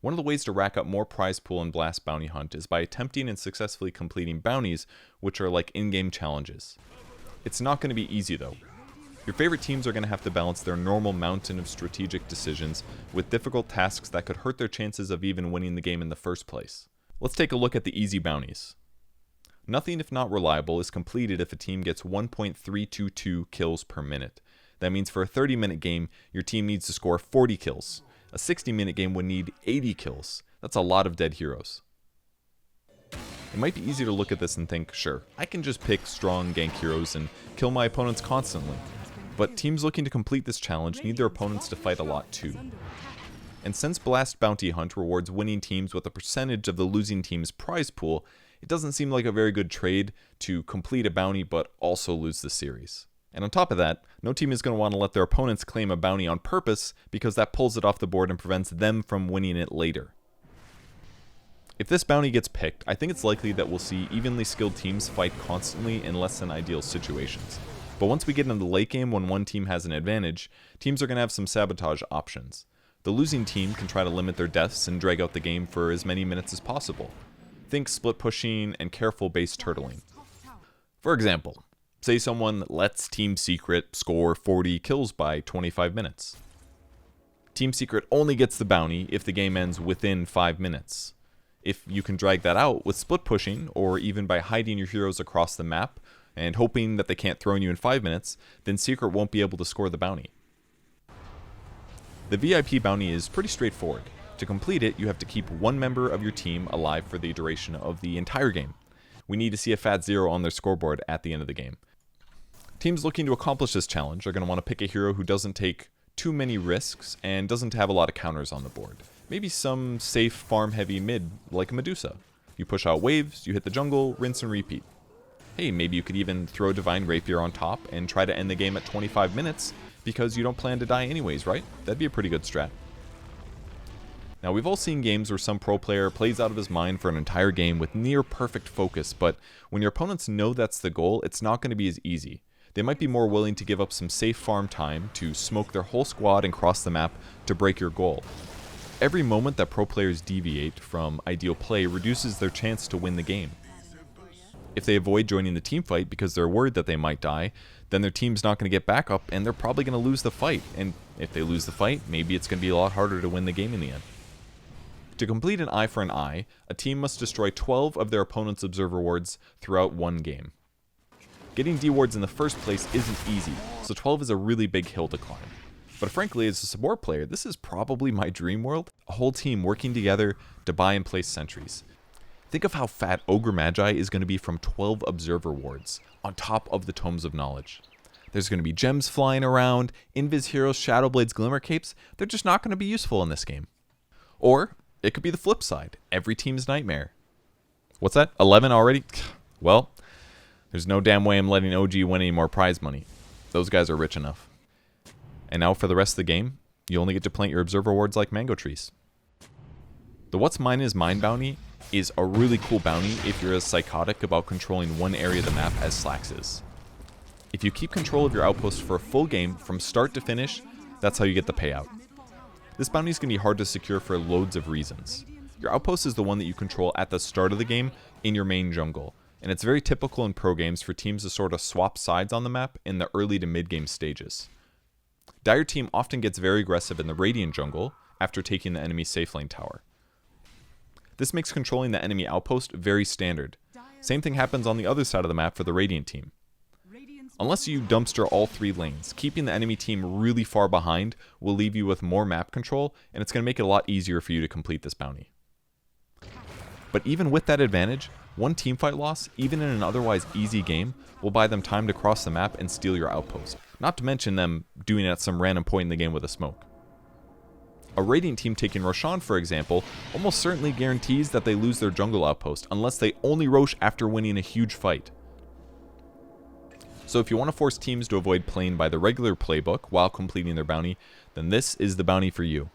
One of the ways to rack up more prize pool in Blast Bounty Hunt is by attempting and successfully completing bounties, which are like in-game challenges. It's not going to be easy though. Your favorite teams are going to have to balance their normal mountain of strategic decisions with difficult tasks that could hurt their chances of even winning the game in the first place. Let's take a look at the easy bounties. Nothing if not reliable is completed if a team gets 1.322 kills per minute. That means for a 30-minute game, your team needs to score 40 kills. A 60-minute game would need 80 kills. That's a lot of dead heroes. It might be easy to look at this and think, sure, I can just pick strong gank heroes and kill my opponents constantly. But teams looking to complete this challenge need their opponents to fight a lot too. And since Blast Bounty Hunt rewards winning teams with a percentage of the losing team's prize pool, it doesn't seem like a very good trade to complete a bounty but also lose the series. And on top of that, no team is going to want to let their opponents claim a bounty on purpose because that pulls it off the board and prevents them from winning it later. If this bounty gets picked, I think it's likely that we'll see evenly skilled teams fight constantly in less than ideal situations. But once we get into the late game when one team has an advantage, teams are going to have some sabotage options. The losing team can try to limit their deaths and drag out the game for as many minutes as possible. Think split pushing and careful base turtling. For example, say someone lets Team Secret score 40 kills by 25 minutes. Team Secret only gets the bounty if the game ends within 5 minutes. If you can drag that out with split pushing, or even by hiding your heroes across the map, and hoping that they can't throw you in 5 minutes, then Secret won't be able to score the bounty. The VIP bounty is pretty straightforward. To complete it, you have to keep one member of your team alive for the duration of the entire game. We need to see a fat 0 on their scoreboard at the end of the game. Teams looking to accomplish this challenge are going to want to pick a hero who doesn't take too many risks and doesn't have a lot of counters on the board. Maybe some safe farm-heavy mid like Medusa. You push out waves, you hit the jungle, rinse and repeat. Hey, maybe you could even throw Divine Rapier on top and try to end the game at 25 minutes because you don't plan to die anyways, right? That'd be a pretty good strat. Now, we've all seen games where some pro player plays out of his mind for an entire game with near perfect focus, but when your opponents know that's the goal, it's not going to be as easy. They might be more willing to give up some safe farm time to smoke their whole squad and cross the map to break your goal. Every moment that pro players deviate from ideal play reduces their chance to win the game. If they avoid joining the team fight because they're worried that they might die, then their team's not going to get back up and they're probably going to lose the fight. And if they lose the fight, maybe it's going to be a lot harder to win the game in the end. To complete an eye for an eye, a team must destroy 12 of their opponent's observer wards throughout one game. Getting D wards in the first place isn't easy, so 12 is a really big hill to climb. But frankly, as a support player, this is probably my dream world. A whole team working together to buy and place sentries. Think of how fat Ogre Magi is going to be from 12 observer wards, on top of the Tomes of Knowledge. There's going to be gems flying around, Invis Heroes, Shadowblades, Glimmer Capes. They're just not going to be useful in this game. Or it could be the flip side, every team's nightmare. What's that, 11 already? Well, there's no damn way I'm letting OG win any more prize money. Those guys are rich enough. And now for the rest of the game, you only get to plant your observer wards like mango trees. The What's Mine is Mine bounty is a really cool bounty if you're as psychotic about controlling one area of the map as Slax is. If you keep control of your outpost for a full game from start to finish, that's how you get the payout. This bounty is going to be hard to secure for loads of reasons. Your outpost is the one that you control at the start of the game in your main jungle, and it's very typical in pro games for teams to sort of swap sides on the map in the early to mid game stages. Dire team often gets very aggressive in the Radiant jungle after taking the enemy safe lane tower. This makes controlling the enemy outpost very standard. Same thing happens on the other side of the map for the Radiant team. Unless you dumpster all 3 lanes, keeping the enemy team really far behind will leave you with more map control, and it's going to make it a lot easier for you to complete this bounty. But even with that advantage, one teamfight loss, even in an otherwise easy game, will buy them time to cross the map and steal your outpost. Not to mention them doing it at some random point in the game with a smoke. A Radiant team taking Roshan, for example, almost certainly guarantees that they lose their jungle outpost unless they only Rosh after winning a huge fight. So if you want to force teams to avoid playing by the regular playbook while completing their bounty, then this is the bounty for you.